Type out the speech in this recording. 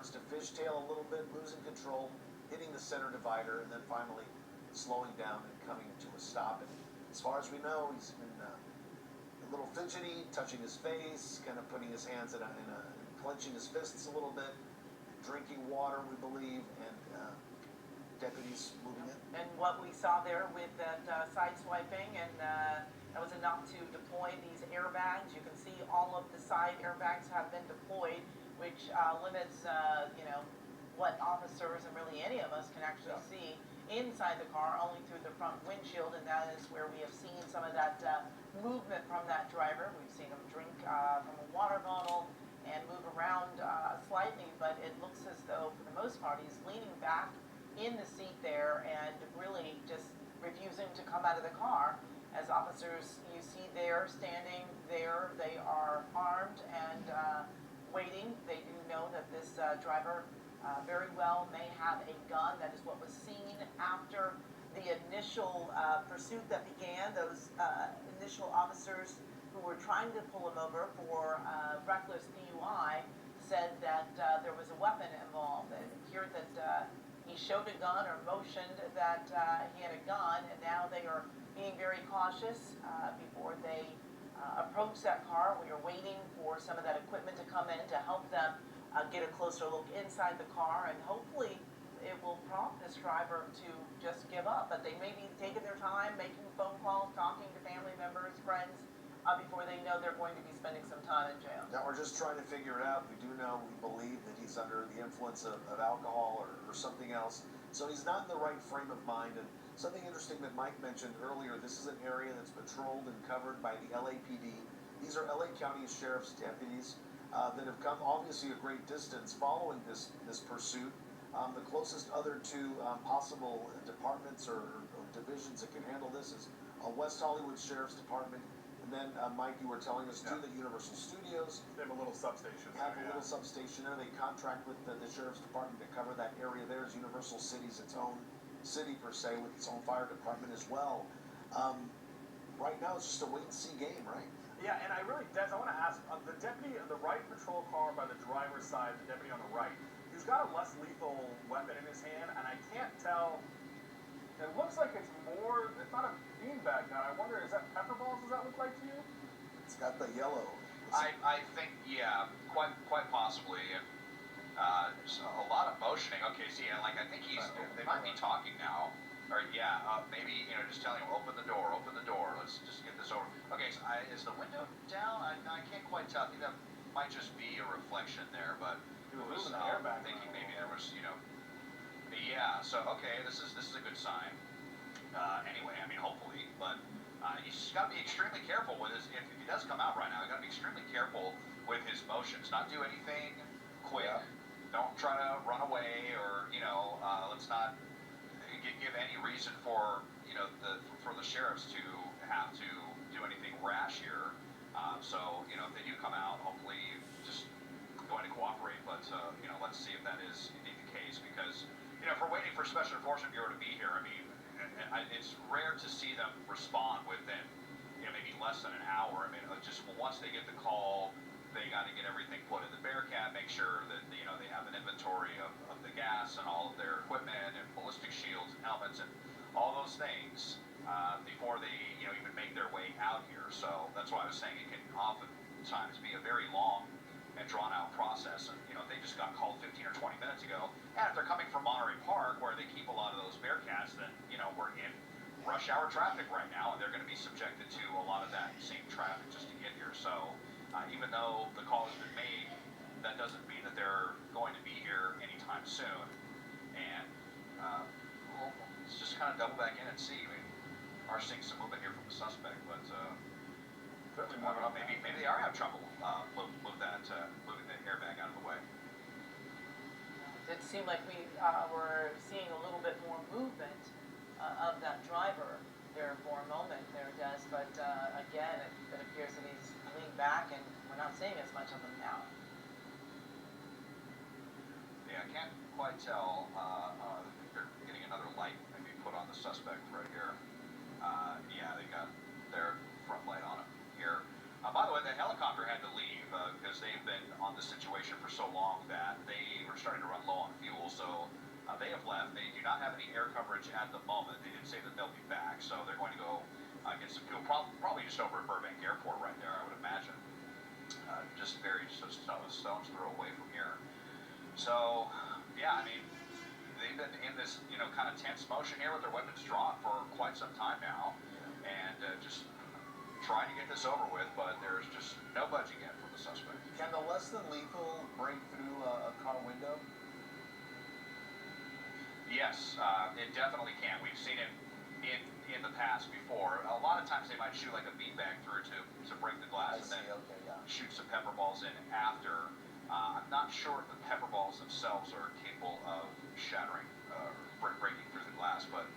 starts to fishtail a little bit, losing control, hitting the center divider, and then finally slowing down and coming to a stop. And as far as we know, he's been a little fidgety, touching his face, kind of putting his hands clenching his fists a little bit, drinking water, we believe, and deputies moving in. And what we saw there with that side swiping, and that was enough to deploy these airbags. You can see all of the side airbags have been deployed, which limits, what officers and really any of us can actually see inside the car, only through the front windshield, and that is where we have seen some of that movement from that driver. We've seen him drink from a water bottle and move around slightly, but it looks as though, for the most part, he's leaning back in the seat there and really just refusing to come out of the car. As officers, you see there, standing there, they are armed and waiting. They do know that this driver very well may have a gun. That is what was seen after the initial pursuit that began. Those initial officers who were trying to pull him over for reckless DUI said that there was a weapon involved. It appeared that he showed a gun or motioned that he had a gun, and now they are being very cautious before they approach that car. We are waiting for some of that equipment to come in to help them get a closer look inside the car, and hopefully it will prompt this driver to just give up. But they may be taking their time, making phone calls, talking to family members, friends, before they know they're going to be spending some time in jail. Now, we're just trying to figure it out. We do know, we believe that he's under the influence of alcohol or something else. So he's not in the right frame of mind. And something interesting that Mike mentioned earlier, this is an area that's patrolled and covered by the LAPD. These are LA County Sheriff's deputies that have come obviously a great distance following this pursuit. The closest other two possible departments or divisions that can handle this is West Hollywood Sheriff's Department. And then, Mike, you were telling us, too, that Universal Studios... They have a little substation. Little substation there. They contract with the Sheriff's Department to cover that area there. As Universal City's its own city, per se, with its own fire department as well. Right now, it's just a wait-and-see game, right? Yeah, and I want to ask, the deputy in the right patrol car by the driver's side, the deputy on the right, he's got a less lethal weapon in his hand, and I can't tell... It looks like it's not a beanbag gun. I wonder, is that pepper balls? Does that look like to you? It's got the yellow. I think, yeah, quite possibly. And so a lot of motioning. Okay, see, like I think they might be talking now. Or maybe just telling him open the door. Let's just get this over. Okay, so is the window down? I can't quite tell. I think that might just be a reflection there, but It was thinking maybe there was Yeah, so okay, this is a good sign. Anyway, I mean, hopefully, but he's got to be extremely careful with his. If he does come out right now, he's got to be extremely careful with his motions. Not do anything quick. Don't try to run away, or let's not give any reason for for the sheriffs to have to do anything rash here. So if they do come out, hopefully just going to cooperate. But let's see if that is indeed the case, because. If we're waiting for Special Enforcement Bureau to be here, I mean, it's rare to see them respond within, maybe less than an hour. I mean, just once they get the call, they got to get everything put in the Bearcat, make sure that, they have an inventory of the gas and all of their equipment and ballistic shields and helmets and all those things before they, even make their way out here. So that's why I was saying it can oftentimes be a very long and drawn-out process. And, they just got called 15 or 20 minutes ago. And if they're coming from Monterey Park, where they keep a lot of those Bearcats, then, we're in rush hour traffic right now, and they're going to be subjected to a lot of that same traffic just to get here. So even though the call has been made, that doesn't mean that they're going to be here anytime soon. And let's just kind of double back in and see. I mean, we are seeing some movement here from the suspect, but maybe they are having trouble moving the airbag out of the way. It seemed like we were seeing a little bit more movement of that driver there for a moment there, Des, but again, it appears that he's leaned back, and we're not seeing as much of him now. Yeah, I can't quite tell. They're getting another light maybe put on the suspect right here. They got their front light on him here. By the way, the helicopter had to leave because they've been on this situation for so long that they were starting coverage at the moment. They did say that they'll be back, so they're going to go get some fuel, probably just over at Burbank Airport right there, I would imagine. Just a stone's throw away from here. So, yeah, I mean, they've been in this, kind of tense motion here with their weapons drawn for quite some time now, and just trying to get this over with, but there's just no budging yet from the suspect. Can the less than lethal break through a car window? Yes, it definitely can. We've seen it in the past before. A lot of times they might shoot like a beanbag through to break the glass, and then shoot some pepper balls in after. I'm not sure if the pepper balls themselves are capable of shattering or breaking through the glass, but